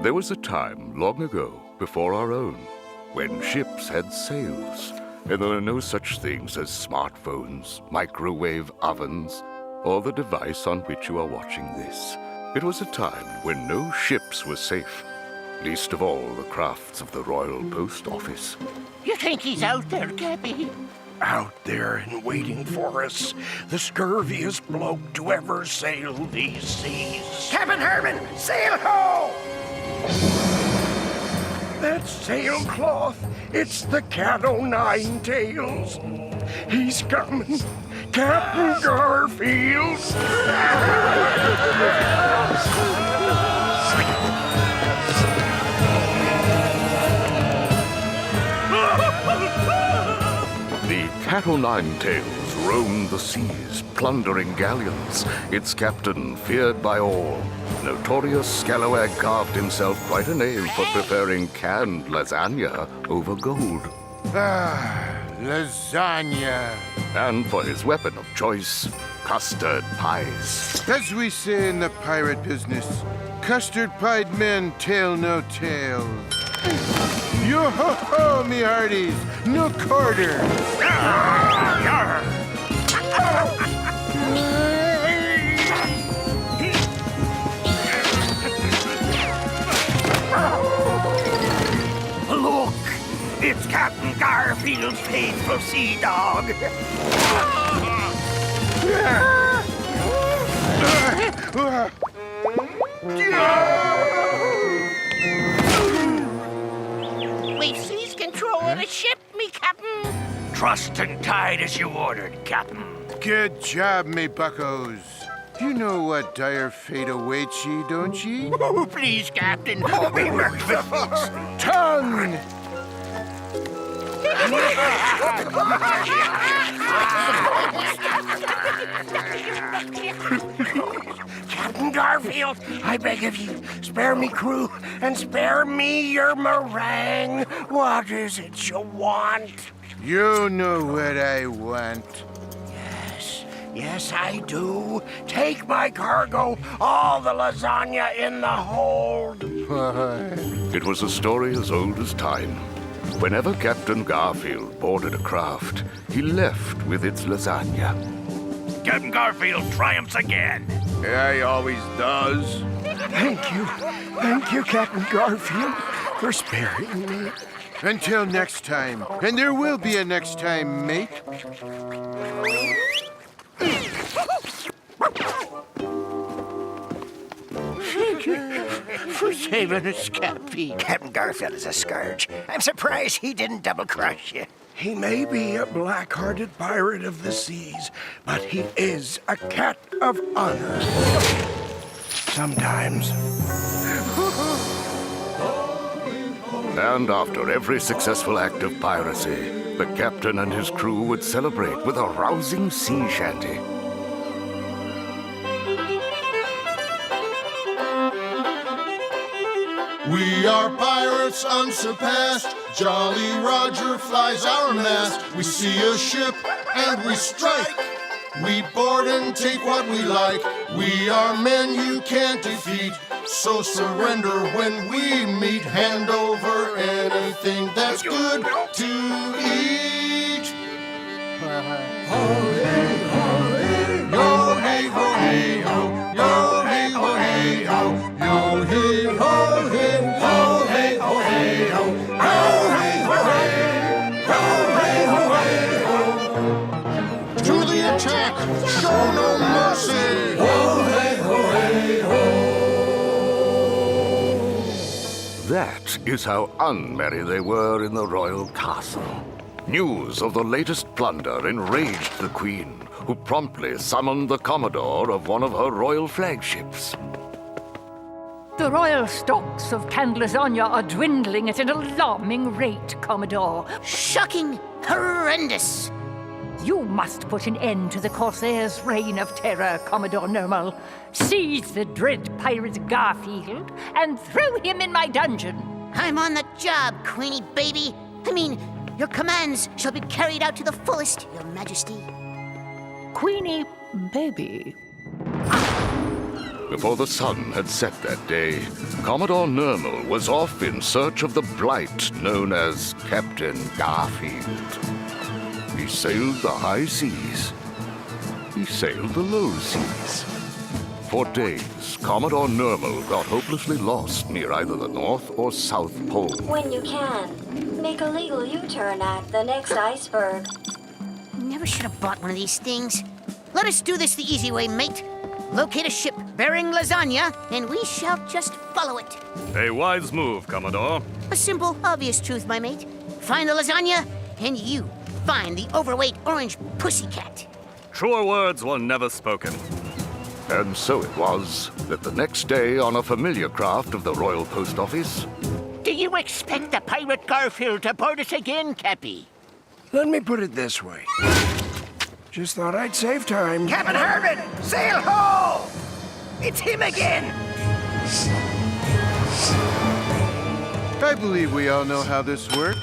There was a time long ago, before our own, when ships had sails, and there were no such things as smartphones, microwave ovens, or the device on which you are watching this. It was a time when no ships were safe, least of all the crafts of the Royal Post Office. You think he's out there, Cappy? Out there and waiting for us, the scurviest bloke to ever sail these seas. Captain Herman, sail ho! That sailcloth, it's the cat o' nine tails. He's coming, Captain Garfield. The Cat-o'-nine-tails roamed the seas, plundering galleons, its captain feared by all. Notorious Scalawag carved himself quite a name for preferring canned lasagna over gold. Lasagna. And for his weapon of choice, custard pies. As we say in the pirate business, custard-pied men tell no tales. Yo-ho-ho, me hearties, no quarter. Look, it's Captain Garfield's faithful sea dog. We've seized control of the ship, me Captain. Trussed and tied as you ordered, Captain. Good job, me buccos. You know what dire fate awaits ye, don't ye? Oh, please, Captain. Oh, be merciful. Tongue! Captain Garfield, I beg of you, spare me crew and spare me your meringue. What is it you want? You know what I want. Yes, I do. Take my cargo, all the lasagna in the hold. It was a story as old as time. Whenever Captain Garfield boarded a craft, he left with its lasagna. Captain Garfield triumphs again. Yeah, he always does. Thank you, Captain Garfield, for sparing me. Until next time. And there will be a next time, mate. Thank you for saving us, Cappy. Captain Garfield is a scourge. I'm surprised he didn't double-cross you. He may be a black-hearted pirate of the seas, but he is a cat of honor. Sometimes. And after every successful act of piracy, the captain and his crew would celebrate with a rousing sea shanty. We are pirates unsurpassed. Jolly Roger flies our mast. We see a ship and we strike. We board and take what we like. We are men you can't defeat. So surrender when we meet. Hand over anything that's good to eat. Ho hey ho hey, yo hey ho hey ho, yo hey ho hey ho, yo hey ho hey ho hey ho hey ho, yo hey ho hey, yo hey ho hey ho. To the attack, show no mercy. Ho hey ho hey ho. That is how unmerry they were in the royal castle. News of the latest plunder enraged the Queen, who promptly summoned the Commodore of one of her royal flagships. The royal stocks of canned lasagna are dwindling at an alarming rate, Commodore. Shocking! Horrendous! You must put an end to the Corsair's reign of terror, Commodore Nural. Seize the dread pirate Garfield and throw him in my dungeon. I'm on the job, Queenie baby. I mean, your commands shall be carried out to the fullest, Your Majesty. Queenie baby. before the sun had set that day, Commodore Nural was off in search of the blight known as Captain Garfield. He sailed the high seas. He sailed the low seas. For days, Commodore Nural got hopelessly lost near either the North or South Pole. When you can, make a legal U-turn at the next iceberg. Never should have bought one of these things. Let us do this the easy way, mate. Locate a ship bearing lasagna, and we shall just follow it. A wise move, Commodore. A simple, obvious truth, my mate. Find the lasagna, and you find the overweight orange pussycat. Truer words were never spoken. And so it was that the next day on a familiar craft of the Royal Post Office, Do you expect the pirate Garfield to board us again, Cappy? Let me put it this way. Just thought I'd save time. Captain Herman, sail ho! It's him again! I believe we all know how this works.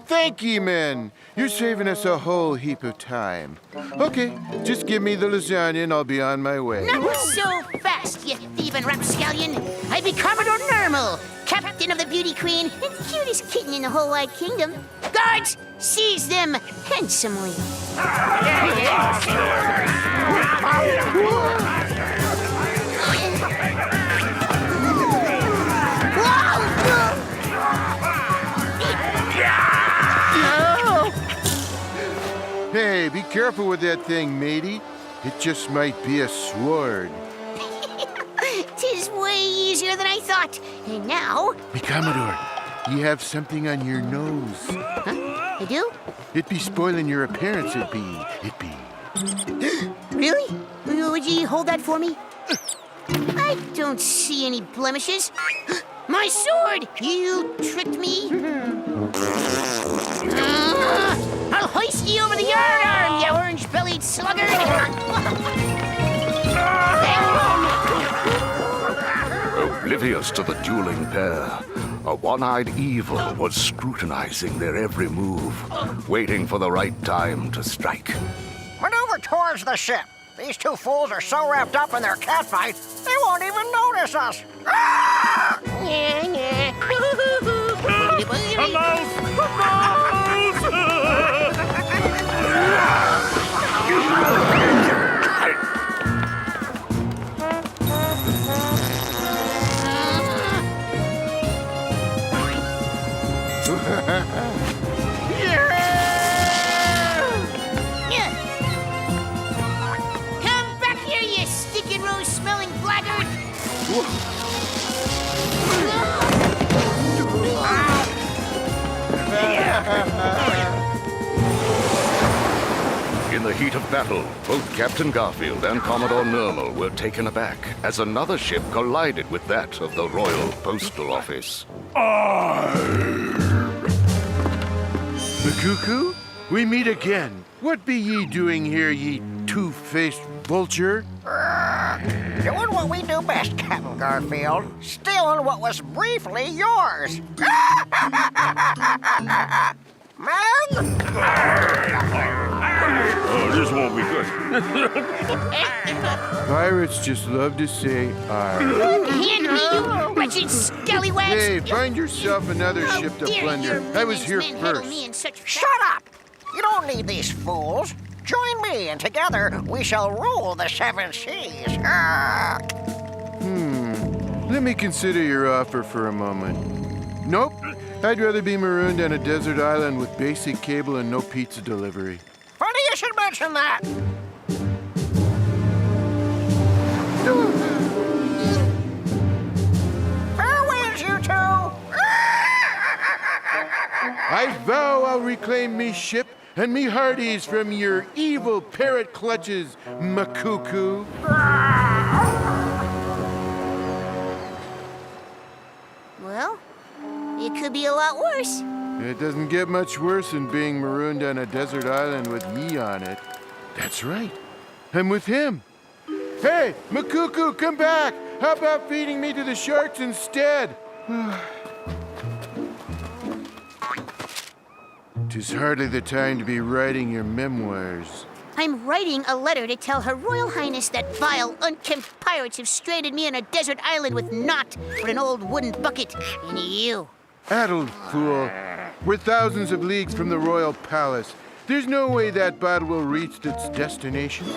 Thank ye, men. You're saving us a whole heap of time. Okay, just give me the lasagna and I'll be on my way. Not so fast, you thieving rapscallion! I be Commodore Nural, captain of the Beauty Queen and cutest kitten in the whole wide kingdom. Guards, seize them handsomely. Hey, be careful with that thing, matey. It just might be a sword. Tis way easier than I thought. And now... Hey, Commodore, you have something on your nose. Huh? I do? It'd be spoiling your appearance, it'd be. Really? Would you hold that for me? I don't see any blemishes. My sword! You tricked me. I'll hoist you over the yardarm, you orange-bellied sluggard! oblivious to the dueling pair, a one-eyed evil was scrutinizing their every move, waiting for the right time to strike. Maneuver towards the ship. These two fools are so wrapped up in their catfight, they won't even notice us. Ah! Come back here, you stinking rose-smelling blackguard! In the heat of battle, both Captain Garfield and Commodore Nural were taken aback as another ship collided with that of the Royal Postal Office. Makuku, we meet again. What be ye doing here, ye two-faced vulture? Doing what we do best, Captain Garfield. Stealing what was briefly yours. Man! Oh, this won't be good. Pirates just love to say, "Arr." Hand me, you wretched scallywags! Hey, find yourself another How ship to dare plunder. your I was here women's men handle first. me in such Shut up! You don't need these fools. Join me, and together we shall rule the seven seas. Let me consider your offer for a moment. Nope. I'd rather be marooned on a desert island with basic cable and no pizza delivery. Funny you should mention that. Farewells, you two. I vow I'll reclaim me ship and me hearties from your evil parrot clutches, Makuku. Well, it could be a lot worse. It doesn't get much worse than being marooned on a desert island with me on it. That's right. I'm with him. Hey, Makuku, come back! How about feeding me to the sharks instead? 'Tis hardly the time to be writing your memoirs. I'm writing a letter to tell Her Royal Highness that vile, unkempt pirates have stranded me on a desert island with naught but an old wooden bucket and you. Addled fool. We're thousands of leagues from the royal palace. There's no way that bottle will reach its destination.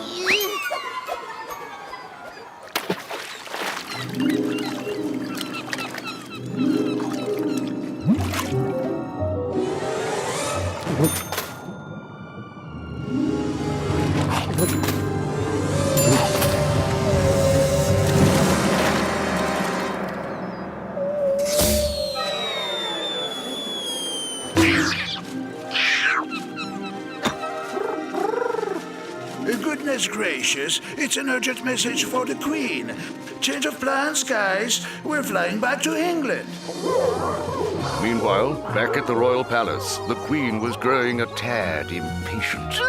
Goodness gracious, it's an urgent message for the Queen. Change of plans, guys. We're flying back to England. Meanwhile, back at the royal palace, the queen was growing a tad impatient.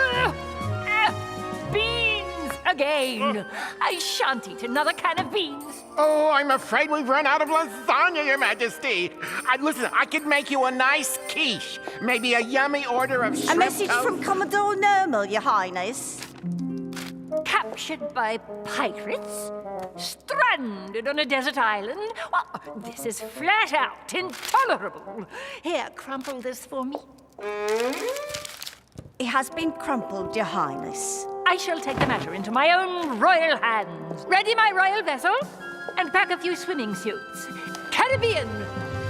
Beans again! I shan't eat another can of beans. Oh, I'm afraid we've run out of lasagna, Your Majesty. Listen, I could make you a nice quiche. Maybe a yummy order of shrimp A message toast. from Commodore Nural, Your Highness. Captured by pirates? Stranded on a desert island? Well, this is flat out intolerable. Here, crumple this for me. It has been crumpled, Your Highness. I shall take the matter into my own royal hands. Ready my royal vessel? And pack a few swimming suits. Caribbean,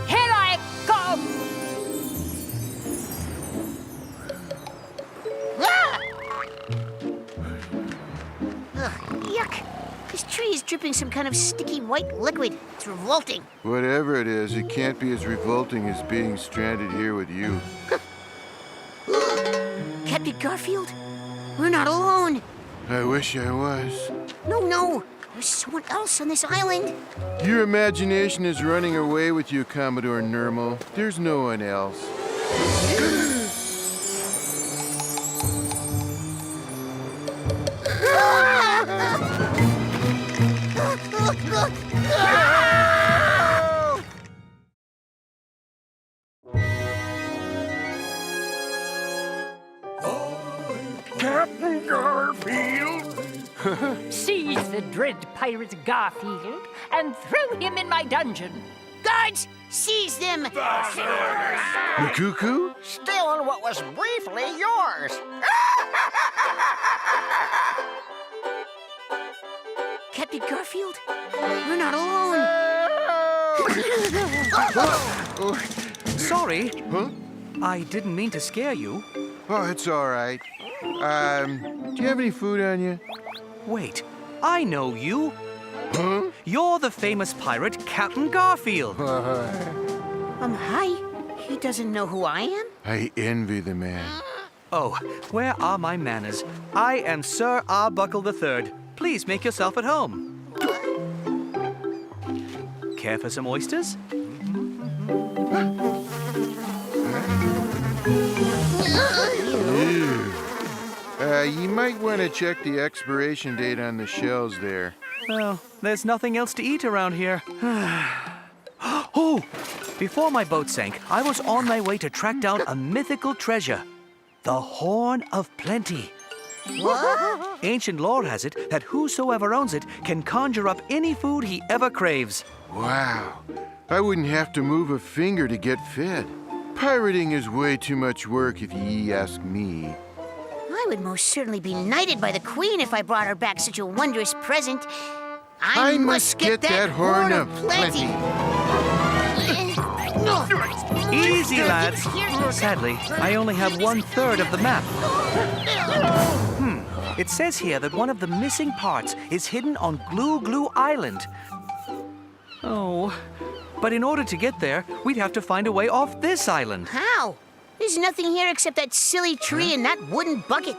here I come! Ah! Ugh, yuck. This tree is dripping some kind of sticky white liquid. It's revolting. Whatever it is, it can't be as revolting as being stranded here with you. Captain Garfield, we're not alone. I wish I was. No. There's someone else on this island. Your imagination is running away with you, Commodore Nural. There's no one else. Captain Garfield. Seize the dread pirate Garfield and throw him in my dungeon. Guards, seize them! Cuckoo? Stealing what was briefly yours. Captain Garfield, we're not alone. Sorry. Huh? I didn't mean to scare you. Oh, it's all right. Do you have any food on you? Wait, I know you. Huh? You're the famous pirate Captain Garfield. Hi. He doesn't know who I am? I envy the man. Oh, where are my manners? I am Sir Arbuckle III. Please make yourself at home. Care for some oysters? You might want to check the expiration date on the shells there. Well, there's nothing else to eat around here. Oh! Before my boat sank, I was on my way to track down a mythical treasure. The Horn of Plenty. What? Ancient lore has it that whosoever owns it can conjure up any food he ever craves. Wow. I wouldn't have to move a finger to get fed. Pirating is way too much work if ye ask me. I would most certainly be knighted by the Queen if I brought her back such a wondrous present. I must get that Horn of Plenty. Easy, lads. Sadly, I only have 1/3 of the map. It says here that one of the missing parts is hidden on Glue Island. Oh, but in order to get there, we'd have to find a way off this island. How? There's nothing here except that silly tree and that wooden bucket.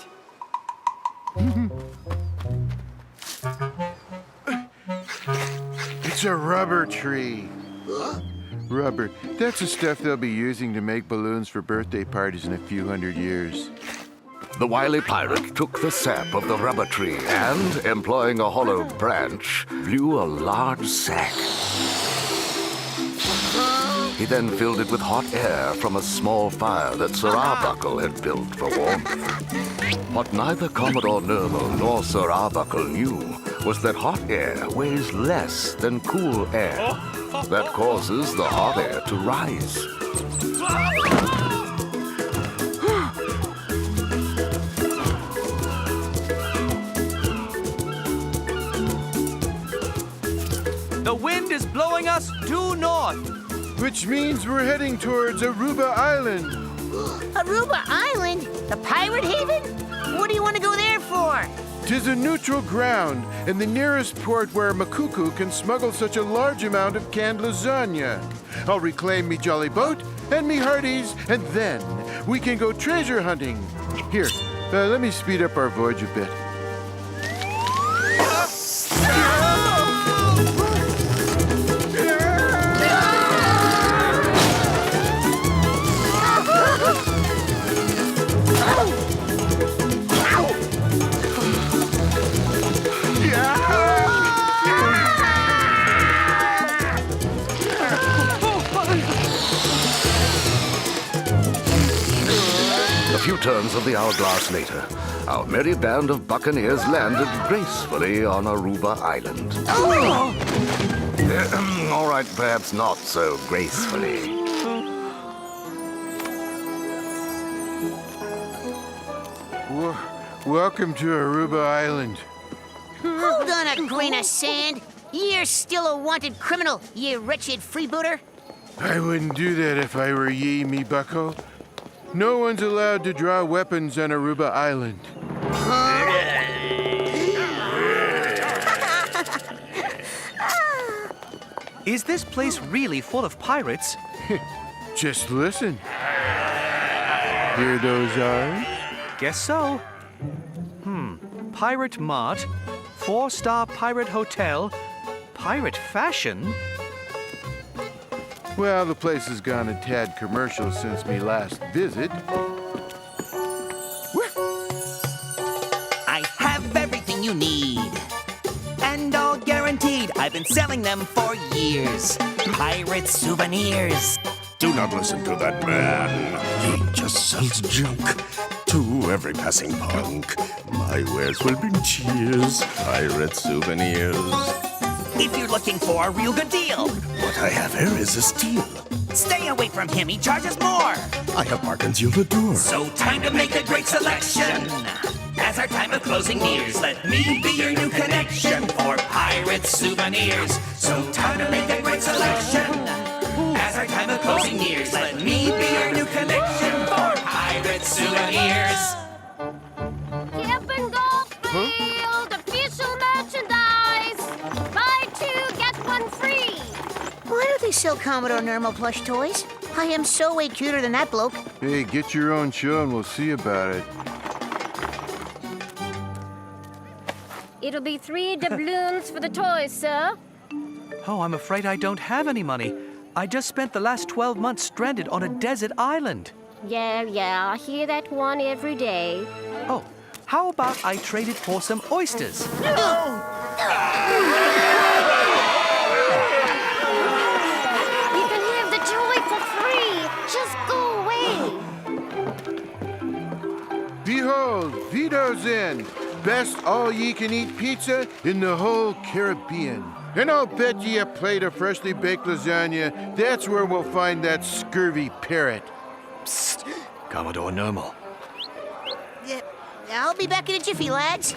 It's a rubber tree. Rubber. That's the stuff they'll be using to make balloons for birthday parties in a few hundred years. The wily pirate took the sap of the rubber tree and, employing a hollow branch, blew a large sack. He then filled it with hot air from a small fire that Sir Arbuckle had built for warmth. What neither Commodore Nural nor Sir Arbuckle knew was that hot air weighs less than cool air. That causes the hot air to rise. The wind is blowing us due north. Which means we're heading towards Aruba Island. Aruba Island? The pirate haven? What do you want to go there for? 'Tis a neutral ground and the nearest port where Makuku can smuggle such a large amount of canned lasagna. I'll reclaim me jolly boat and me hearties, and then we can go treasure hunting. Here, let me speed up our voyage a bit. A few turns of the hourglass later, our merry band of buccaneers landed gracefully on Aruba Island. All right, perhaps not so gracefully. Welcome to Aruba Island. Hold on a grain of sand. You're still a wanted criminal, you wretched freebooter. I wouldn't do that if I were ye, me bucko. No one's allowed to draw weapons on Aruba Island. Is this place really full of pirates? Just listen. Hear those eyes? Guess so. Pirate Mart, 4-star pirate hotel, pirate fashion. Well, the place has gone a tad commercial since me last visit. I have everything you need. And all guaranteed. I've been selling them for years. Pirate souvenirs. Do not listen to that man. He just sells junk to every passing punk. My wares will bring cheers. Pirate souvenirs. If you're looking for a real good deal, What I have here is a steal. stay away from him. He charges more. I have bargains you'll adore. So time to make a great selection. As our time of closing nears, let me be your new connection for pirate souvenirs. So time to make a great selection. As our time of closing nears, let me be your new connection for pirate souvenirs. Camp and golf field, official merchandise. Buy two, get one free. Why do they sell Commodore Nural plush toys? I am so way cuter than that bloke. Hey, get your own show and we'll see about it. It'll be 3 doubloons for the toys, sir. Oh, I'm afraid I don't have any money. I just spent the last 12 months stranded on a desert island. Yeah, I hear that one every day. Oh, how about I trade it for some oysters? You can have the toy for free. Just go away. Behold, Vito's Inn. Best all-ye-can-eat pizza in the whole Caribbean. And I'll bet ye a plate of freshly baked lasagna, that's where we'll find that scurvy parrot. Psst, Commodore Nural. Yeah, I'll be back in a jiffy, lads.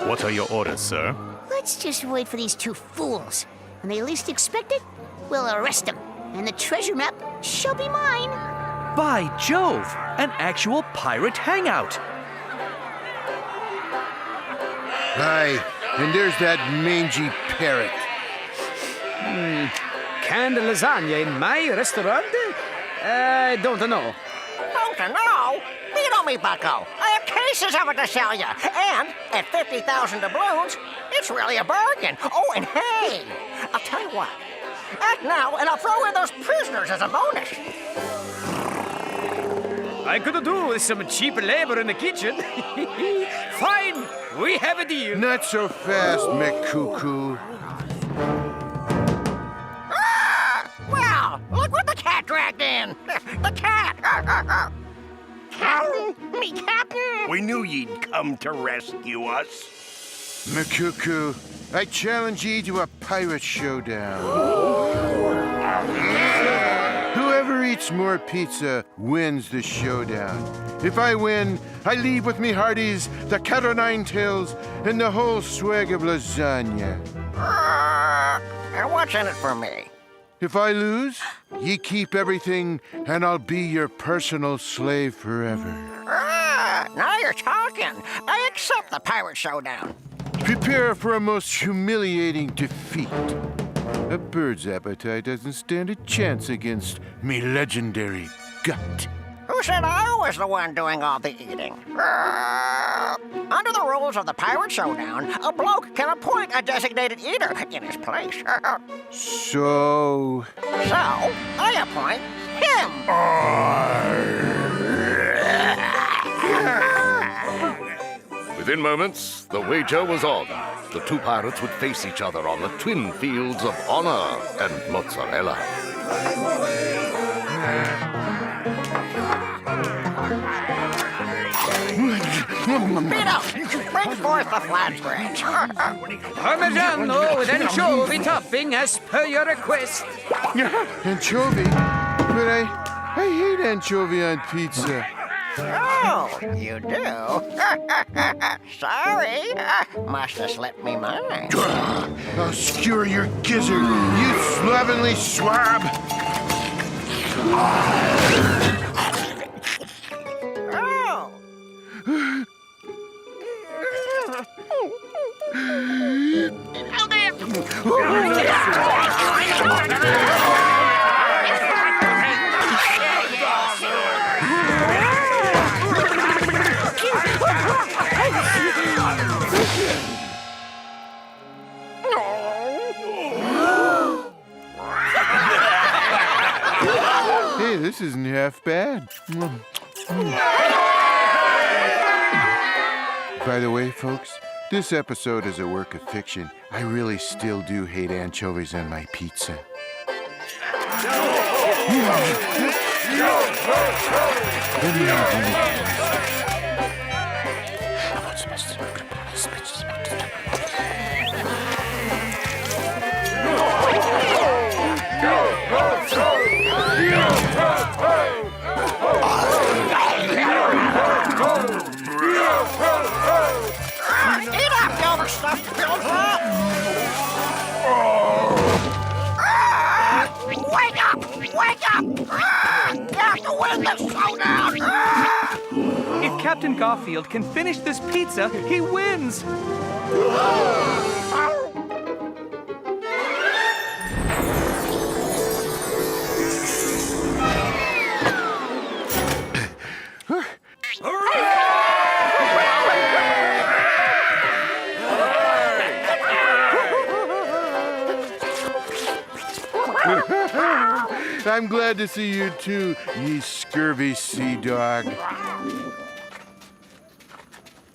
What are your orders, sir? Let's just wait for these two fools. When they least expect it, we'll arrest them. And the treasure map shall be mine. By Jove, an actual pirate hangout. Aye, and there's that mangy parrot. Canned lasagna in my restaurant? I don't know. Don't know? Beat on me, bucko. I have cases of it to sell you. And at 50,000 doubloons, it's really a bargain. Oh, and hey, I'll tell you what. Act now, and I'll throw in those prisoners as a bonus. I could do with some cheap labor in the kitchen. Fine, we have a deal. Not so fast, McCuckoo. Me captain! We knew you'd come to rescue us. Makuku, I challenge ye to a pirate showdown. Whoever eats more pizza wins the showdown. If I win, I leave with me hearties, the cat o' nine tails, and the whole swag of lasagna. And what's in it for me? If I lose, ye keep everything, and I'll be your personal slave forever. Now you're talking. I accept the pirate showdown. Prepare for a most humiliating defeat. A bird's appetite doesn't stand a chance against me legendary gut. Who said I was the one doing all the eating? Under the rules of the pirate showdown, a bloke can appoint a designated eater in his place. So I appoint him. Within moments, the wager was on. The two pirates would face each other on the twin fields of honor and mozzarella. Vito, bring forth the flatbread. Parmigiano with anchovy topping as per your request. Anchovy? But I hate anchovy on pizza. Oh, you do? Sorry. Must have slipped me mind. I'll skewer your gizzard, you slovenly swab! Hey, this isn't half bad. By the way, folks, this episode is a work of fiction. I really still do hate anchovies on my pizza. Eat up, you overstuffed builder! Wake up! Wake up! You have to win this showdown! If Captain Garfield can finish this pizza, he wins! I'm glad to see you too, ye scurvy sea dog.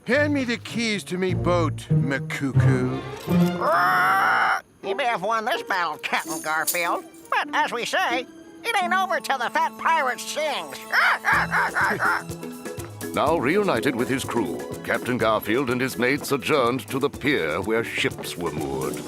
Hand me the keys to me boat, Makuku. You may have won this battle, Captain Garfield, but as we say, it ain't over till the fat pirate sings. Now reunited with his crew, Captain Garfield and his mates adjourned to the pier where ships were moored.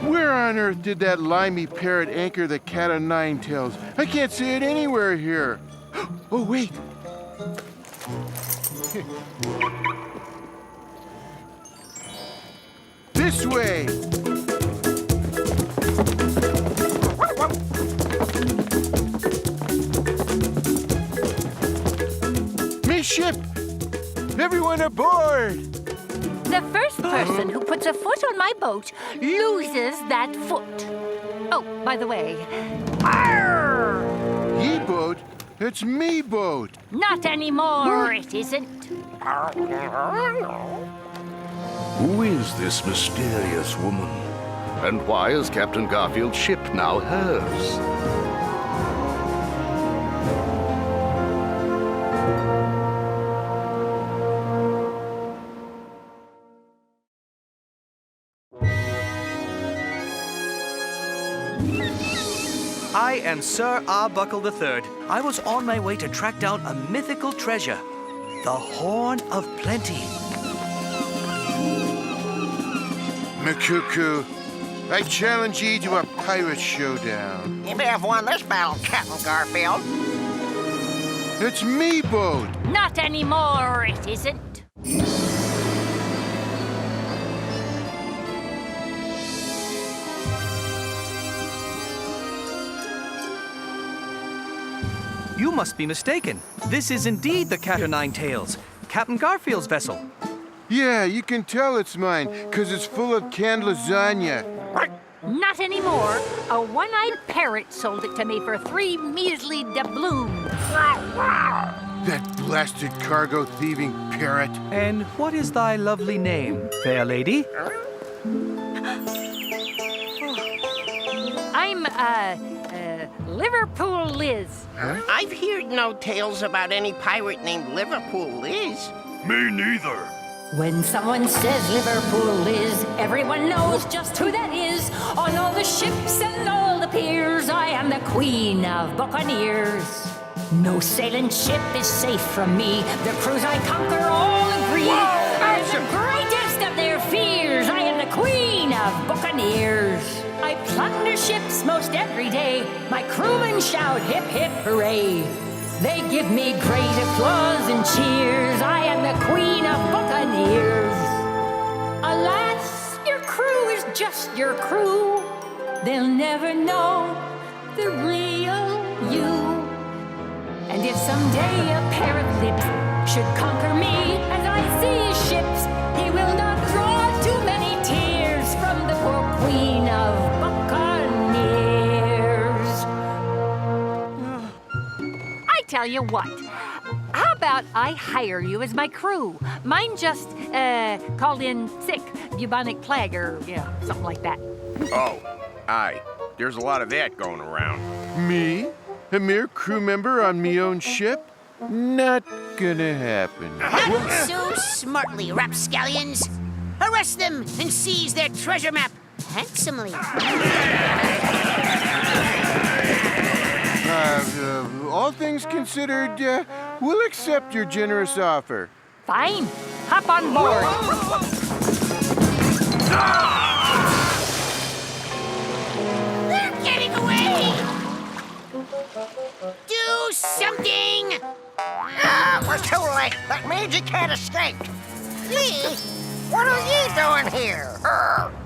Where on earth did that limey parrot anchor the cat o' nine tails? I can't see it anywhere here. Oh, wait. This way. Me ship. Everyone aboard. The first person who puts a foot on my boat loses that foot. Oh, by the way, arr! Ye boat? It's me boat. Not anymore, it isn't. Who is this mysterious woman? And why is Captain Garfield's ship now hers? I am Sir Arbuckle III. I was on my way to track down a mythical treasure, the Horn of Plenty. Makuku, I challenge ye to a pirate showdown. You may have won this battle, Captain Garfield. It's me boat. Not anymore, it isn't. You must be mistaken. This is indeed the Cat o' Nine Tails, Captain Garfield's vessel. Yeah, you can tell it's mine, 'cause it's full of canned lasagna. Not anymore. A one-eyed parrot sold it to me for 3 measly doubloons. That blasted cargo thieving parrot. And what is thy lovely name, fair lady? I'm, Liverpool Liz. Huh? I've heard no tales about any pirate named Liverpool Liz. Me neither. When someone says Liverpool Liz, everyone knows just who that is. On all the ships and all the piers, I am the queen of buccaneers. No sailing ship is safe from me. The crews I conquer all agree are the greatest of their fears. I am the queen of buccaneers. I plunder ships most every day. My crewmen shout hip hip hooray. They give me great applause and cheers. I am the queen of buccaneers. Alas, your crew is just your crew. They'll never know the real you. And if someday a pair of lips should conquer me as I see his ships, he will not draw too many tears from the poor queen of buccaneers. I tell you what, how about I hire you as my crew? Mine just called in sick, bubonic plague, or something like that. Oh, aye. There's a lot of that going around. Me? A mere crew member on me own ship? Not gonna happen. Not so smartly, rapscallions. Arrest them and seize their treasure map handsomely. All things considered, we'll accept your generous offer. Fine. Hop on board. They're getting away! Do something! We're too late. That means you can't escape. Ye? What are ye doing here?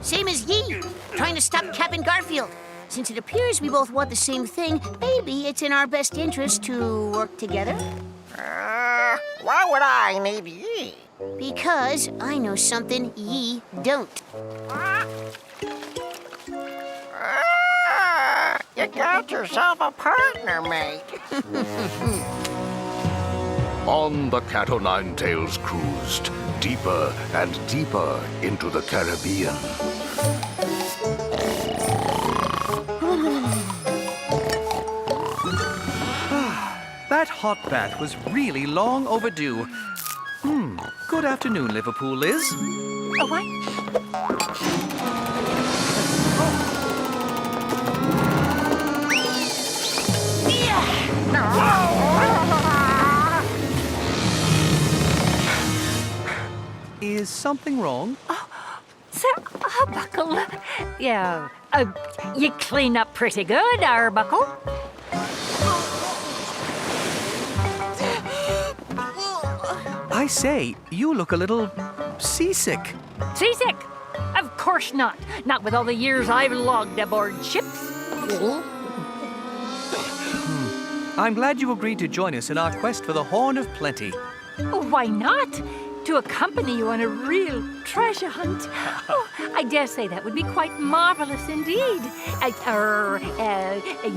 Same as ye, trying to stop Captain Garfield. Since it appears we both want the same thing, maybe it's in our best interest to work together. Why would I need ye? Because I know something ye don't. You got yourself a partner, mate. On the Cat o' Nine Tails cruised deeper and deeper into the Caribbean. That hot bath was really long overdue. Good afternoon, Liverpool Liz. Oh, what? Is something wrong? Sir Arbuckle. Yeah. You clean up pretty good, Arbuckle. I say, you look a little seasick. Seasick? Of course not. Not with all the years I've logged aboard ships. I'm glad you agreed to join us in our quest for the Horn of Plenty. Why not? To accompany you on a real treasure hunt. Oh, I dare say that would be quite marvelous indeed.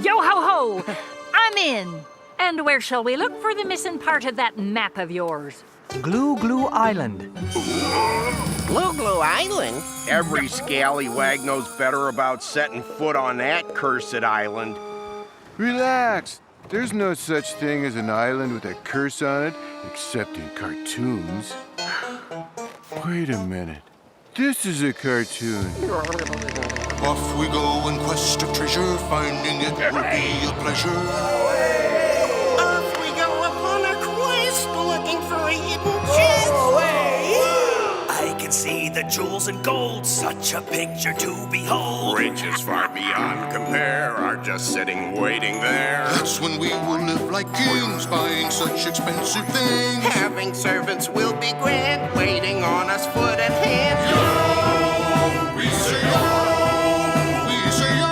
Yo-ho-ho! I'm in. And where shall we look for the missing part of that map of yours? Glue Glue Island. Glue Glue Island? Every scallywag knows better about setting foot on that cursed island. Relax. There's no such thing as an island with a curse on it, except in cartoons. Wait a minute. This is a cartoon. Off we go in quest of treasure, finding it will be a pleasure. Off we go upon a quest, looking for a hidden chest. I can see the jewels and gold, such a picture to behold. Riches far beyond compare are just sitting waiting there. That's when we will live like kings, buying such expensive things. Having servants will be grand, waiting on us foot and hand. Yo, we say yo, we say yo.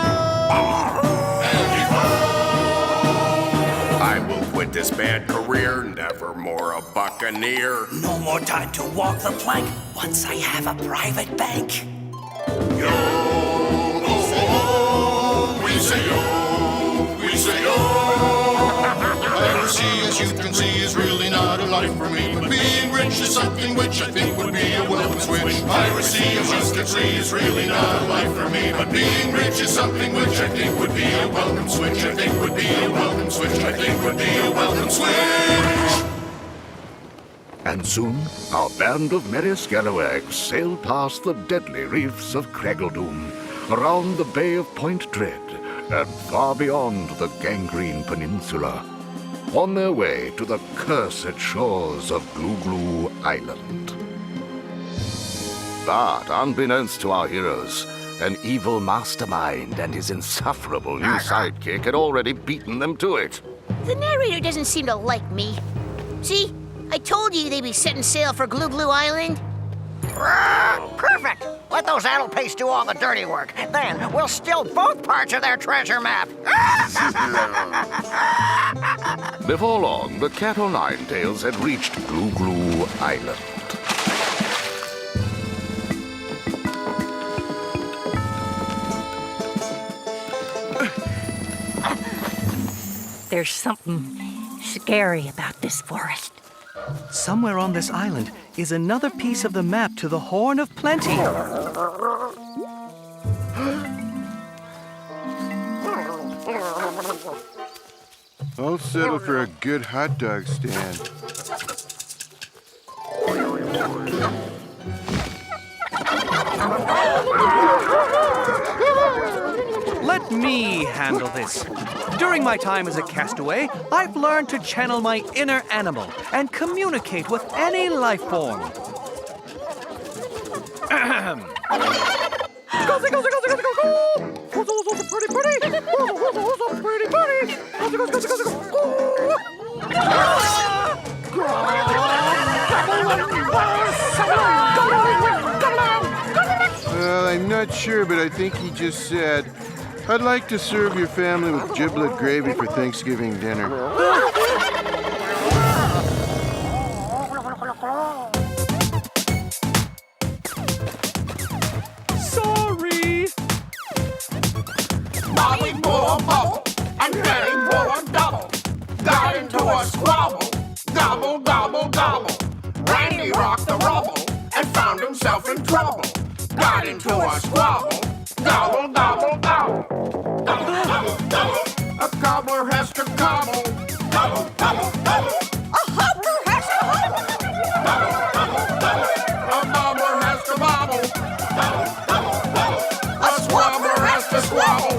I will quit this bad career, never more a buccaneer. No more time to walk the plank once I have a private bank. Yo, we say yo, we say yo. Piracy, as you can see, is really not a life for me. But being rich is something which I think would be a welcome switch. Piracy, as you can see, is really not a life for me. But being rich is something which I think would be a welcome switch. I think would be a welcome switch. I think would be a welcome switch. And soon, our band of merry scalawags sailed past the deadly reefs of Craggledoom, around the Bay of Point Dread, and far beyond the Gangrene Peninsula, on their way to the cursed shores of Glue Glue Island. But unbeknownst to our heroes, an evil mastermind and his insufferable new sidekick had already beaten them to it. The narrator doesn't seem to like me. See? I told you they'd be setting sail for Glue Glue Island. Perfect! Let those addle-pates do all the dirty work. Then we'll steal both parts of their treasure map. Before long, the Cat o' Nine Tails had reached Glue Glue Island. There's something scary about this forest. Somewhere on this island is another piece of the map to the Horn of Plenty. I'll settle for a good hot dog stand. Let me handle this. During my time as a castaway, I've learned to channel my inner animal and communicate with any life form. Well, I'm not sure, but I think he just said, I'd like to serve your family with giblet gravy for Thanksgiving dinner. Sorry! Molly blew a bubble, and Penny blew a double. Got into a squabble, gobble, gobble, gobble. Randy rocked the rubble, and found himself in trouble. Got into a squabble, gobble, gobble, gobble. Gobble, gobble, gobble. A cobbler has to gobble. Gobble, gobble, gobble. A hopper has to hobble. Gobble, gobble, gobble. A bobbler has to bobble. Gobble, gobble, gobble. A squabbler has to squabble.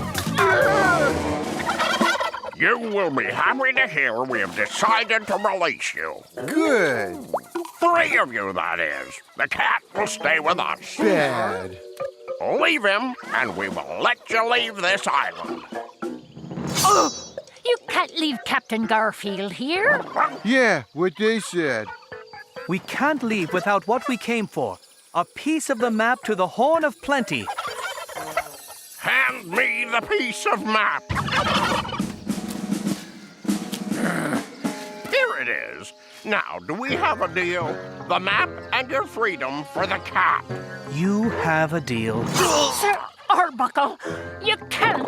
You will be happy to hear we have decided to release you. Good. 3 of you, that is. The cat will stay with us. Bad. Leave him, and we will let you leave this island. You can't leave Captain Garfield here. Yeah, what they said. We can't leave without what we came for. A piece of the map to the Horn of Plenty. Hand me the piece of map. Here it is. Now, do we have a deal? The map and your freedom for the cat. You have a deal. Sir Arbuckle, you can't.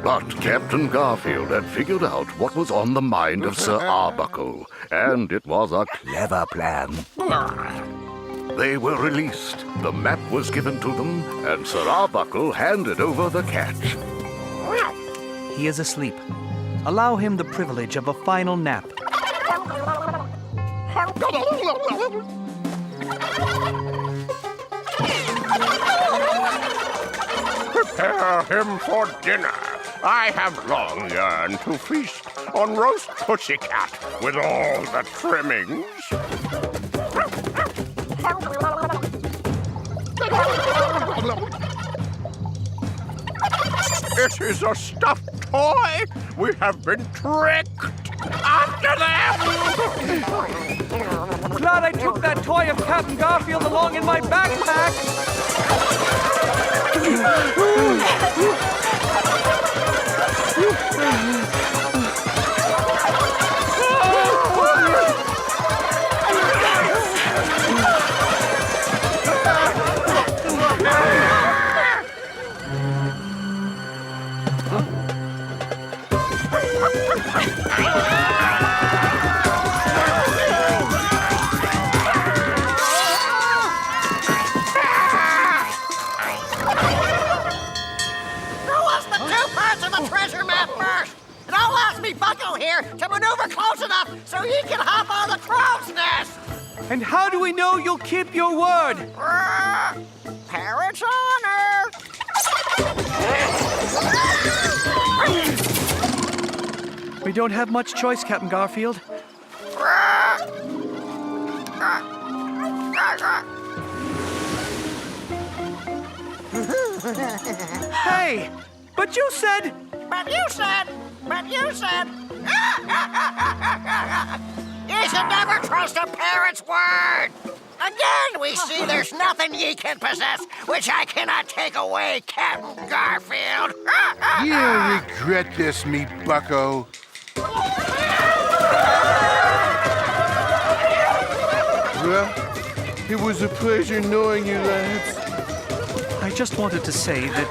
But Captain Garfield had figured out what was on the mind of Sir Arbuckle, and it was a clever plan. They were released, the map was given to them, and Sir Arbuckle handed over the cat. He is asleep. Allow him the privilege of a final nap. Prepare him for dinner. I have long yearned to feast on roast pussycat with all the trimmings. It is a stuffed toy. We have been tricked. After them! Glad I took that toy of Captain Garfield along in my backpack. Bucko here to maneuver close enough so he can hop on the crow's nest! And how do we know you'll keep your word? Parrot's honor! We don't have much choice, Captain Garfield. Hey, but you said... You should never trust a parrot's word! Again, we see there's nothing ye can possess which I cannot take away, Captain Garfield. You'll regret this, me bucko. Well, it was a pleasure knowing you, lads. I just wanted to say that,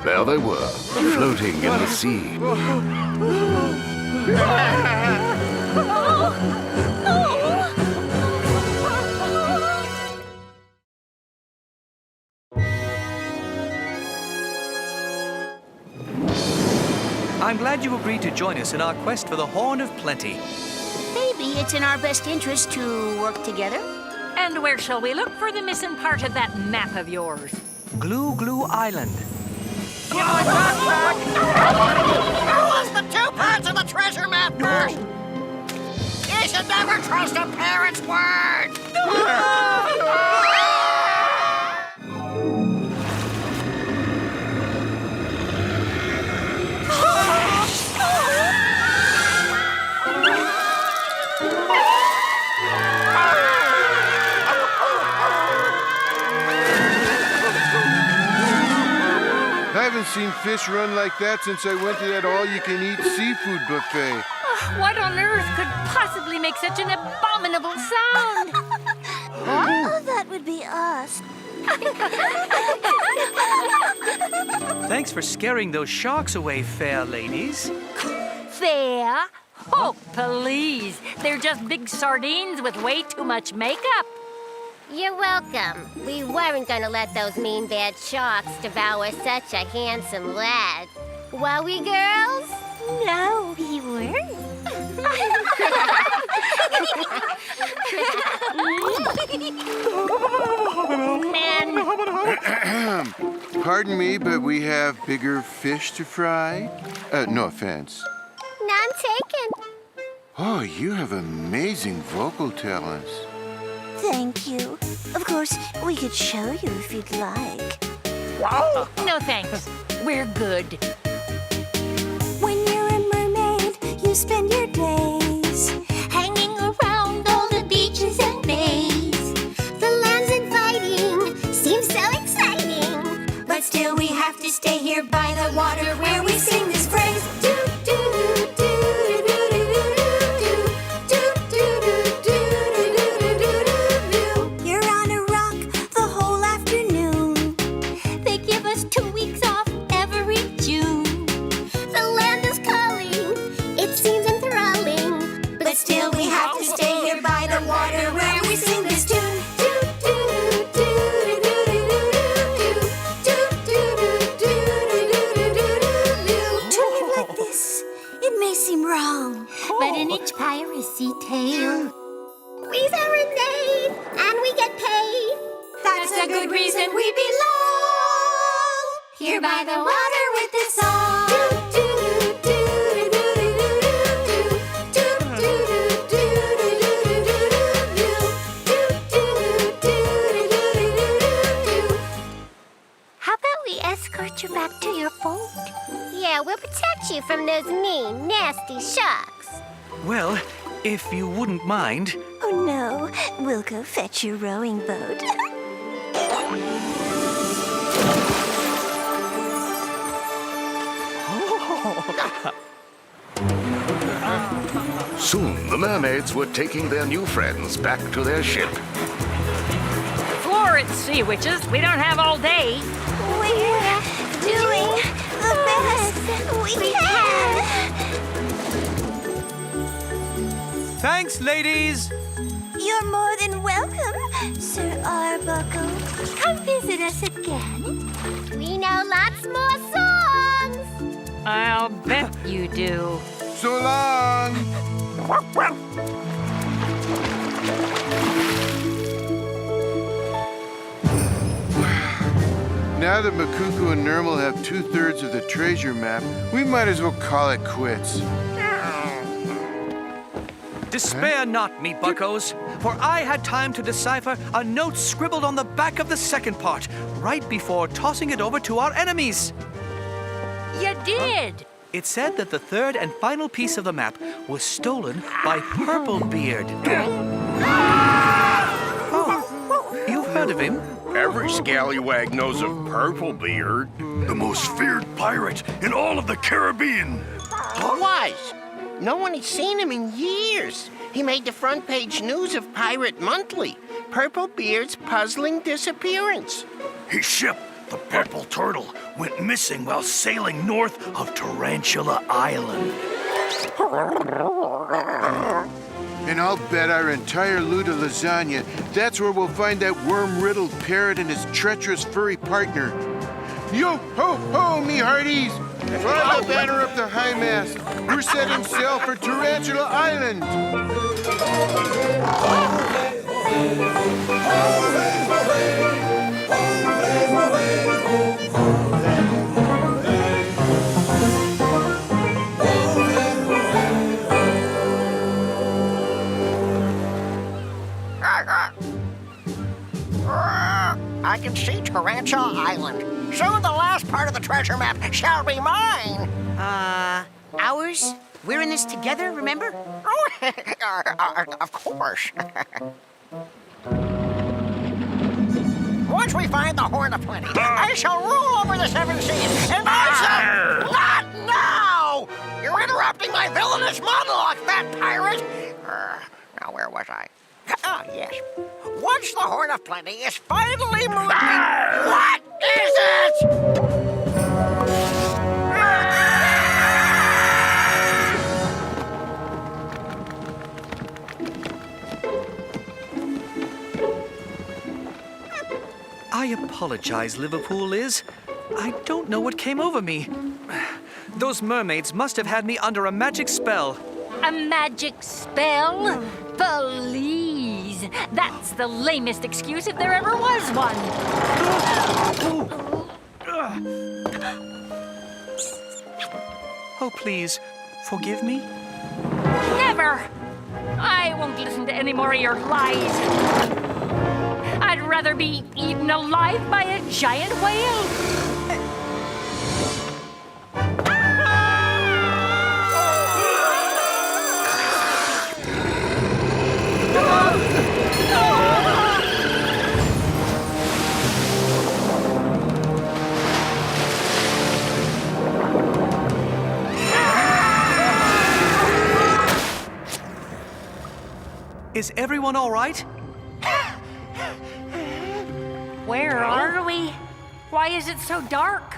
There they were, floating in the sea. I'm glad you agreed to join us in our quest for the Horn of Plenty. Maybe it's in our best interest to work together. And where shall we look for the missing part of that map of yours? Glue Glue Island. Give my backpack! Who was the two parts of the treasure map first? You should never trust a parrot's word! I haven't seen fish run like that since I went to that all-you-can-eat seafood buffet. What on earth could possibly make such an abominable sound? Oh, that would be us. Thanks for scaring those sharks away, fair ladies. Fair? Oh, please. They're just big sardines with way too much makeup. You're welcome. We weren't gonna let those mean bad sharks devour such a handsome lad. Were we, girls? No, we weren't. Pardon me, but we have bigger fish to fry. No offense. None taken. Oh, you have amazing vocal talents. Thank you. Of course, we could show you if you'd like. Wow. No thanks. We're good. When you're a mermaid, you spend your days Hanging around all the beaches and bays. The land's inviting, seems so exciting. but still we have to stay here by the water where we sing this phrase. Do do do do do do do do do do do. You're on a rock the whole afternoon. They give us 2 weeks off every June. The land is calling, it seems enthralling. we belong. Here by the water with this song. How about we escort you back to your boat? Yeah, we'll protect you from those mean, nasty sharks. Well, if you wouldn't mind. Oh no, we'll go fetch your rowing boat. Soon the mermaids were taking their new friends back to their ship. Floor it, sea witches. We don't have all day. We're doing the best we can. Thanks, ladies. You're more than welcome, Sir Arbuckle. Come visit us again. We know lots more songs. I'll bet you do. So long! Now that Makuku and Nural have 2/3 of the treasure map, we might as well call it quits. Despair not, me buckos, for I had time to decipher a note scribbled on the back of the second part, right before tossing it over to our enemies. You did. It said that the third and final piece of the map was stolen by Purplebeard. Oh, you've heard of him? Every scallywag knows of Purplebeard. The most feared pirate in all of the Caribbean. Wise. No one has seen him in years. He made the front page news of Pirate Monthly. Purplebeard's puzzling disappearance. His ship, the Purple Turtle, went missing while sailing north of Tarantula Island. And I'll bet our entire loot of lasagna, that's where we'll find that worm-riddled parrot and his treacherous furry partner. Yo ho ho, me hearties! Fly the banner up the high mast. We're setting sail for Tarantula Island. I can see Tarantula Island. Soon the last part of the treasure map shall be mine. Ours? We're in this together, remember? Oh, of course. Once we find the Horn of Plenty, I shall rule over the seven seas, and I shall... Not now! You're interrupting my villainous monologue, fat pirate! Now, where was I? Ah, yes. Once the Horn of Plenty is finally moved... What is it? I apologize, Liverpool Liz. I don't know what came over me. Those mermaids must have had me under a magic spell. A magic spell? Please. That's the lamest excuse if there ever was one. Oh, please, forgive me. Never. I won't listen to any more of your lies. I'd rather be eaten alive by a giant whale. Is everyone all right? Where are we? Why is it so dark?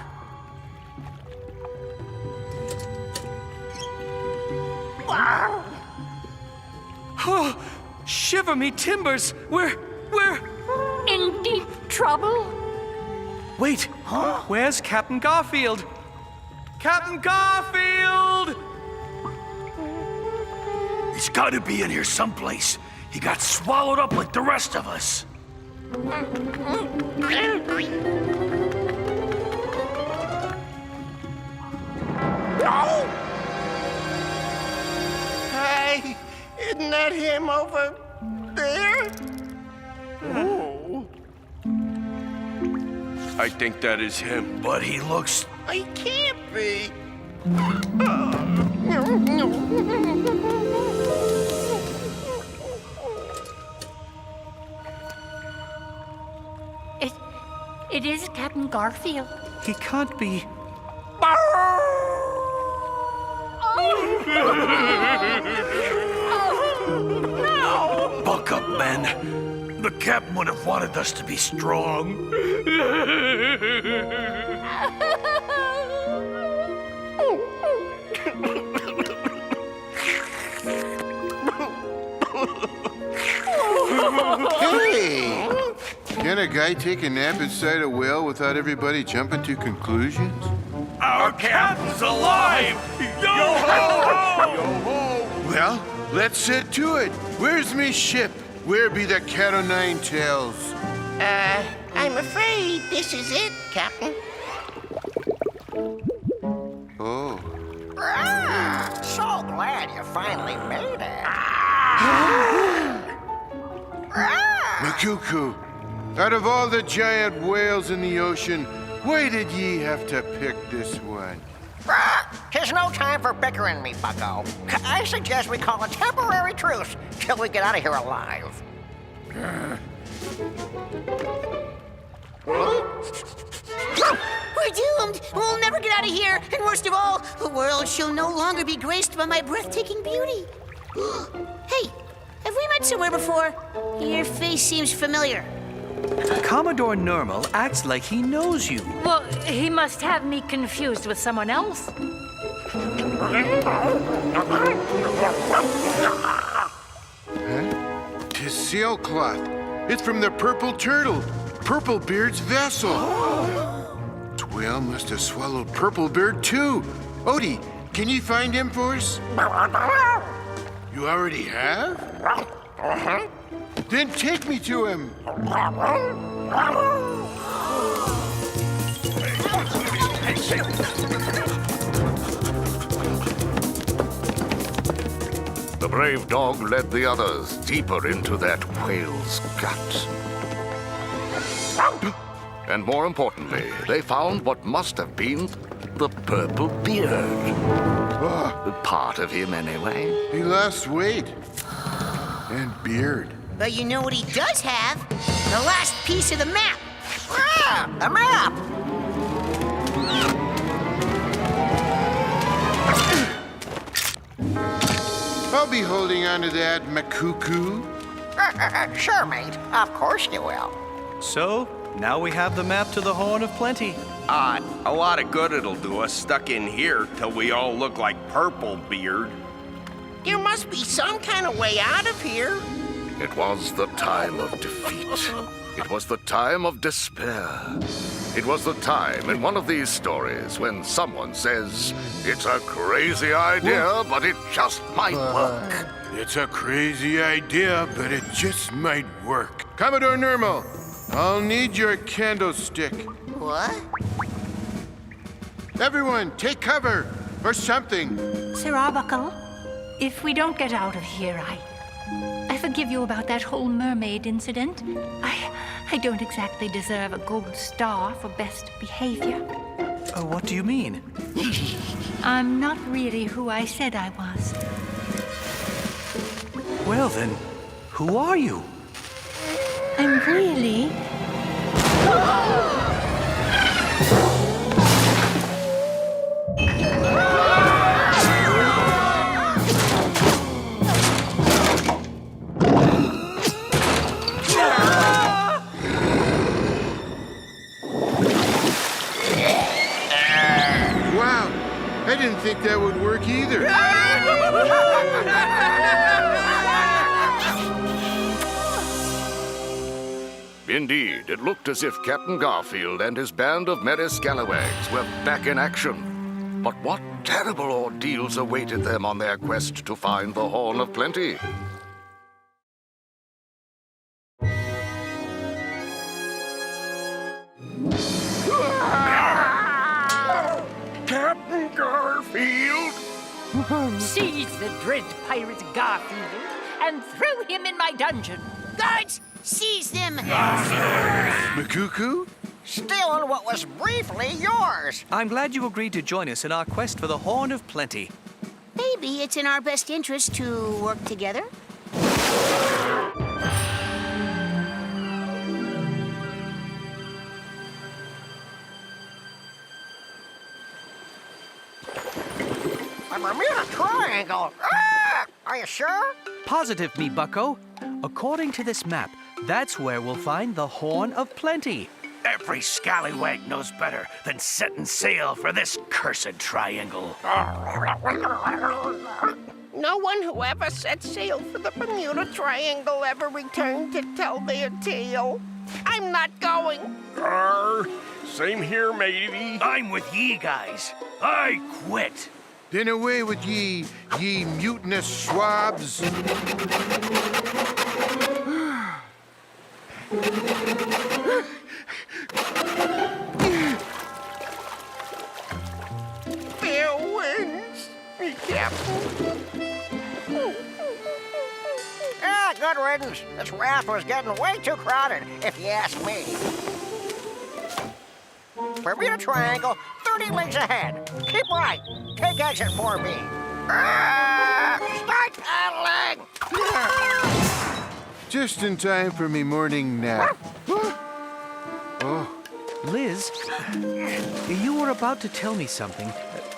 Oh, shiver me timbers! We're in deep trouble? Wait, where's Captain Garfield? Captain Garfield! He's got to be in here someplace. He got swallowed up like the rest of us. Hey, isn't that him over there? Oh. I think that is him. But he looks... I can't be. It is Captain Garfield. He can't be. Buck up, men. The captain would have wanted us to be strong. Hey! Can a guy take a nap inside a whale without everybody jumping to conclusions? Our captain's alive! Yo-ho-ho! Yo-ho! Well, let's set to it. Where's me ship? Where be the cat o' nine tails? I'm afraid this is it, Captain. Oh. So glad you finally made it. Makuku, out of all the giant whales in the ocean, why did ye have to pick this one? Tis no time for bickering, me bucko. I suggest we call a temporary truce till we get out of here alive. We're doomed. We'll never get out of here. And worst of all, the world shall no longer be graced by my breathtaking beauty. Hey, have we met somewhere before? Your face seems familiar. Commodore Nural acts like he knows you. Well, he must have me confused with someone else. Huh? 'Tis sailcloth. It's from the Purple Turtle, Purplebeard's vessel. Whale must have swallowed Purplebeard too. Odie, can you find him for us? You already have? Then take me to him. The brave dog led the others deeper into that whale's gut. And more importantly, they found what must have been the purple beard. Part of him, anyway. He lost weight. And beard. But you know what he does have? The last piece of the map. The map! I'll be holding on to that, Makuku. Sure, mate. Of course you will. So, now we have the map to the Horn of Plenty. A lot of good it'll do us stuck in here till we all look like Purplebeard. There must be some kind of way out of here. It was the time of defeat. It was the time of despair. It was the time in one of these stories when someone says, it's a crazy idea, but it just might work. It's a crazy idea, but it just might work. Commodore Nural, I'll need your candlestick. What? Everyone, take cover, or something. Sir Arbuckle, if we don't get out of here, I forgive you about that whole mermaid incident. I don't exactly deserve a gold star for best behavior. What do you mean? I'm not really who I said I was. Well then, who are you? I'm really... Wow, I didn't think that would work either. Indeed, it looked as if Captain Garfield and his band of merry scalawags were back in action. But what terrible ordeals awaited them on their quest to find the Horn of Plenty? Seize the dread pirate Garfield and throw him in my dungeon. Guards, seize them! Makuku? Stealing what was briefly yours. I'm glad you agreed to join us in our quest for the Horn of Plenty. Maybe it's in our best interest to work together. The Bermuda Triangle. Ah! Are you sure? Positive, me bucko. According to this map, that's where we'll find the Horn of Plenty. Every scallywag knows better than setting sail for this cursed triangle. No one who ever set sail for the Bermuda Triangle ever returned to tell their tale. I'm not going. Same here, matey. I'm with ye guys. I quit. Then away with ye mutinous swabs. Fair winds, me captain. Ah, good riddance. This raft was getting way too crowded, if you ask me. Bermuda Triangle, 30 leagues ahead. Keep right. Take exit 4B. Start paddling! Just in time for me morning nap. Oh, Liz, you were about to tell me something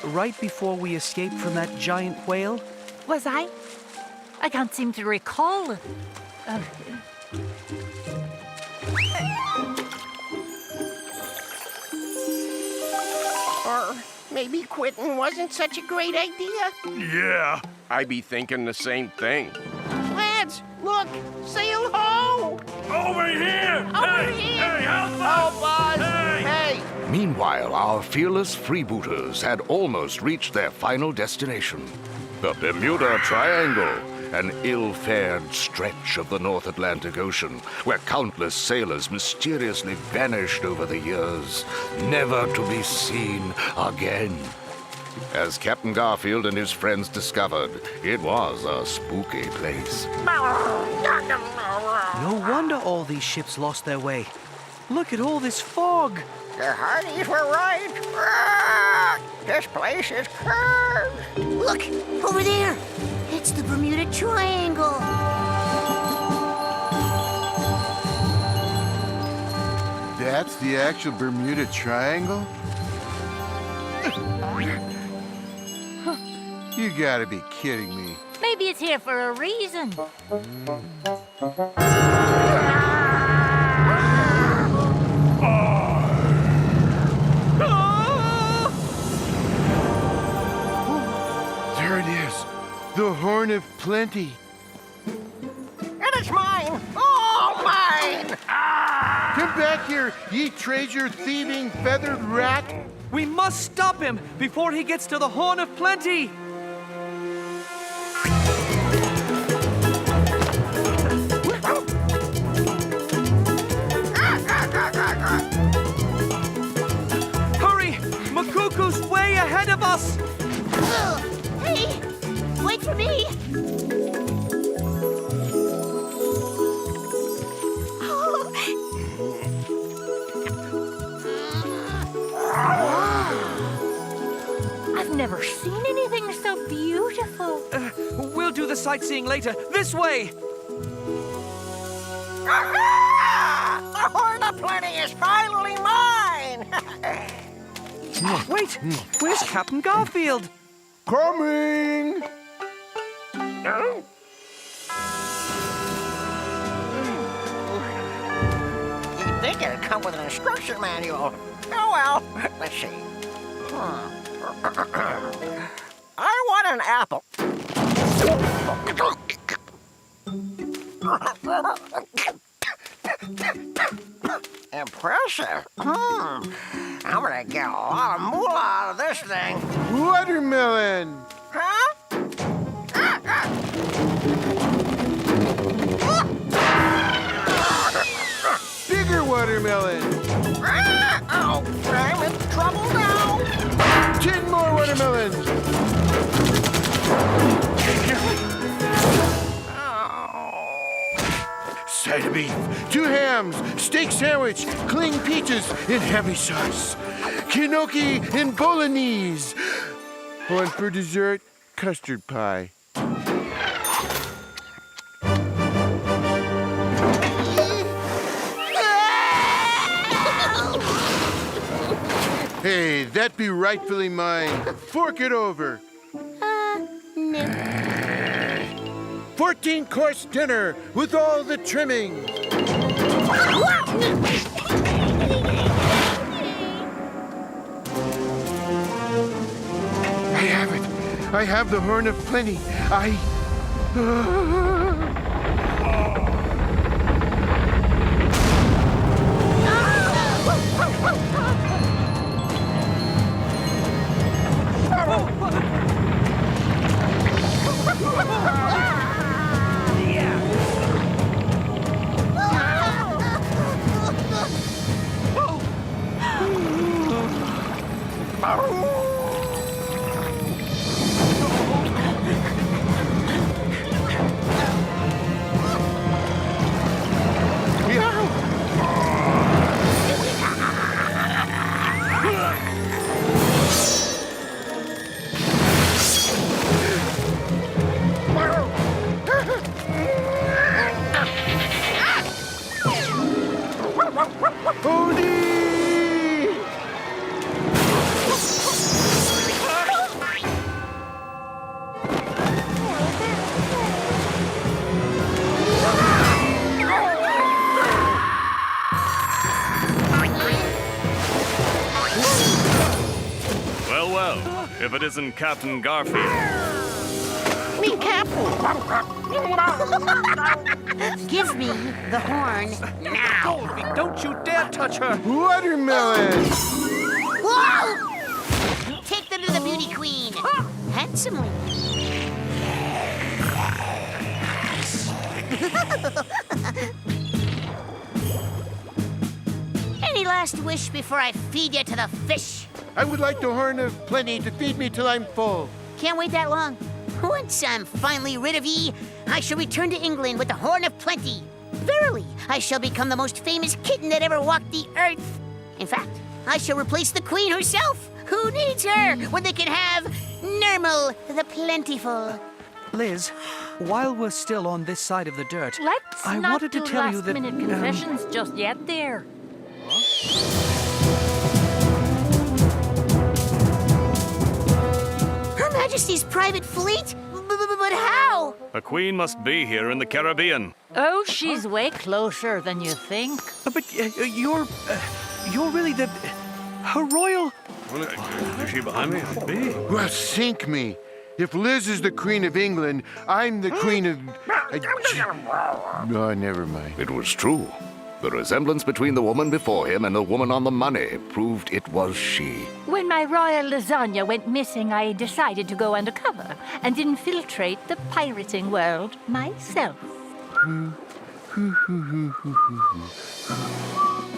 right before we escaped from that giant whale. Was I? I can't seem to recall. Or maybe quitting wasn't such a great idea. Yeah. I be thinking the same thing. Lads, look! Sail ho! Over here! Over Hey! here! Hey, help us! Help us! Hey! Hey! Meanwhile, our fearless freebooters had almost reached their final destination, the Bermuda Triangle, an ill-fared stretch of the North Atlantic Ocean where countless sailors mysteriously vanished over the years, never to be seen again. As Captain Garfield and his friends discovered, it was a spooky place. No wonder all these ships lost their way. Look at all this fog. The Hardies were right. Ah, this place is cursed. Look, over there. It's the Bermuda Triangle. that's the actual Bermuda Triangle? You gotta be kidding me. Maybe it's here for a reason. There it is. The Horn of Plenty. And it's mine! All mine! Come back here, ye treasure-thieving feathered rat! We must stop him before he gets to the Horn of Plenty! Hurry! Makuku's way ahead of us! Hey, wait for me. I've never seen anything so beautiful. We'll do the sightseeing later. This way! The Horn of Plenty is finally mine! Wait, where's Captain Garfield? Coming! You'd think it'd come with an instruction manual. Oh well, let's see. I want an apple. Impressive. I'm gonna get a lot of moolah out of this thing. Watermelon! Huh? Bigger watermelon! Oh, I'm in trouble now. 10 more watermelons! beef, 2 hams, steak sandwich, cling peaches in heavy sauce, gnocchi in bolognese. Oh, and for dessert, custard pie. Hey, that be rightfully mine. Fork it over. No. 14-course dinner with all the trimmings. I have it. I have the horn of plenty. Well, if it isn't Captain Garfield. Me, Captain. Give me the horn now. Goldie, don't you dare touch her. Watermelon! Whoa! Take them to the beauty queen. Handsomely. Any last wish before I feed you to the fish? I would like the horn of plenty to feed me till I'm full. Can't wait that long. Once I'm finally rid of ye, I shall return to England with the horn of plenty. Verily, I shall become the most famous kitten that ever walked the earth. In fact, I shall replace the queen herself. Who needs her when they can have Nural the Plentiful? Liz, while we're still on this side of the dirt, Let's I not wanted to do tell you that... last-minute confessions just yet there. Her Majesty's private fleet? But how? A queen must be here in the Caribbean. Oh, she's way closer than you think. But you're really the... Her royal... Well, is she behind me? Be. Well, sink me. If Liz is the Queen of England, I'm the Queen of... Oh, never mind. It was true. The resemblance between the woman before him and the woman on the money proved it was she. When my royal lasagna went missing, I decided to go undercover and infiltrate the pirating world myself.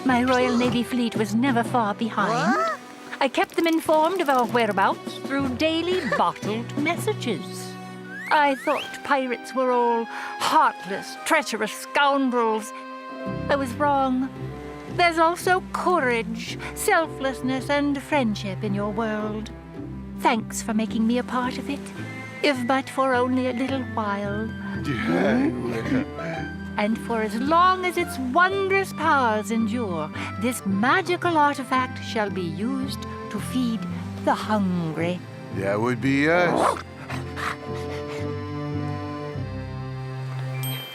My Royal Navy fleet was never far behind. What? I kept them informed of our whereabouts through daily bottled messages. I thought pirates were all heartless, treacherous scoundrels. I was wrong. There's also courage, selflessness, and friendship in your world. Thanks for making me a part of it, if but for only a little while. And for as long as its wondrous powers endure, this magical artifact shall be used to feed the hungry. That would be us.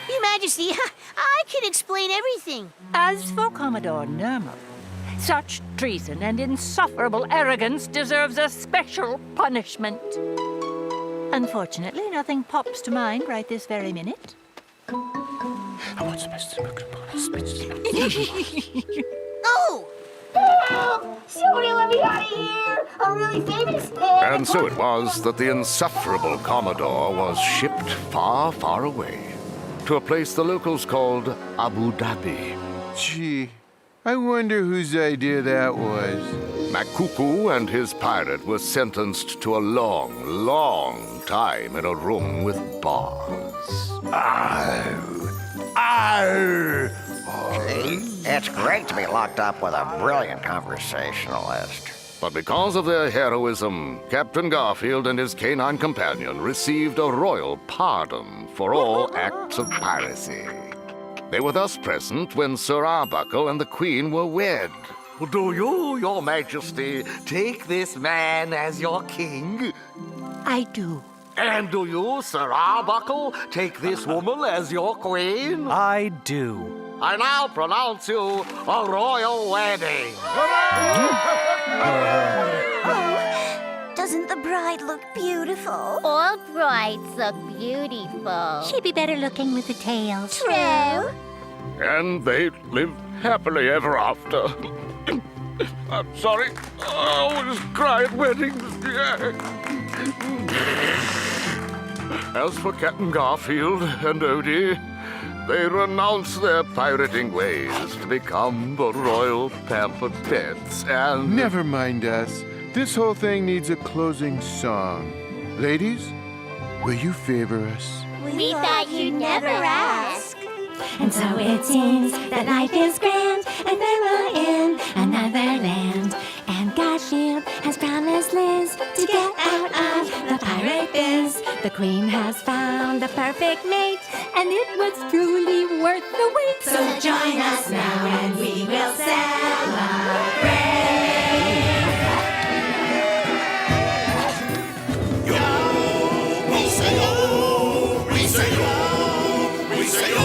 Your Majesty, I can explain everything. As for Commodore Nural, such treason and insufferable arrogance deserves a special punishment. Unfortunately, nothing pops to mind right this very minute. Oh! Somebody let me out of here! I'm really famous! And so it was that the insufferable Commodore was shipped far, far away to a place the locals called Abu Dhabi. Gee, I wonder whose idea that was. Makuku and his pirate were sentenced to a long, long time in a room with bars. Oh, It's great to be locked up with a brilliant conversationalist. But because of their heroism, Captain Garfield and his canine companion received a royal pardon for all acts of piracy. They were thus present when Sir Arbuckle and the Queen were wed. Do you, your majesty, take this man as your king? I do. And do you, Sir Arbuckle, take this woman as your queen? I do. I now pronounce you a royal wedding. Doesn't the bride look beautiful? All brides look beautiful. She'd be better looking with the tail. True. And they lived happily ever after. I'm sorry. I always cry at weddings. As for Captain Garfield and Odie, they renounced their pirating ways to become the royal pampered pets and... Never mind us. This whole thing needs a closing song. Ladies, will you favor us? We thought you'd never ask. And so it seems that life is grand, and they were in another land. And Garfield has promised Liz to get out of the pirate biz. The Queen has found the perfect mate, and it was truly worth the wait. So join us now, and we will celebrate. We say oh, we say oh, we say oh.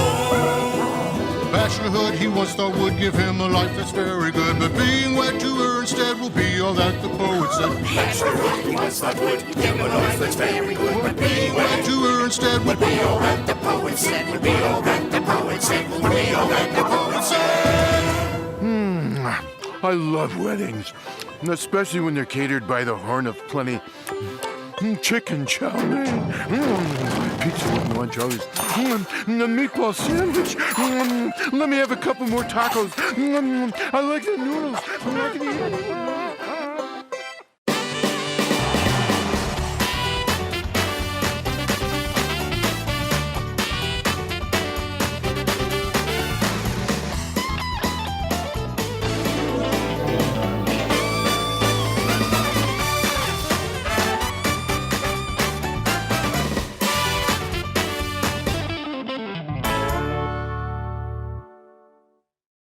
Bachelorhood he once thought would give him a life that's very good, but being wed to her instead will be all that the poet said. Bachelorhood he once thought would give him a life that's very good, but being Wed to her instead would be all that the poet said, would be all that the poet said, would be all that the poet said. I love weddings, especially when they're catered by the Horn of Plenty. Chicken chow mein, pizza with anchovies, a meatball sandwich. Let me have a couple more tacos. I like the noodles.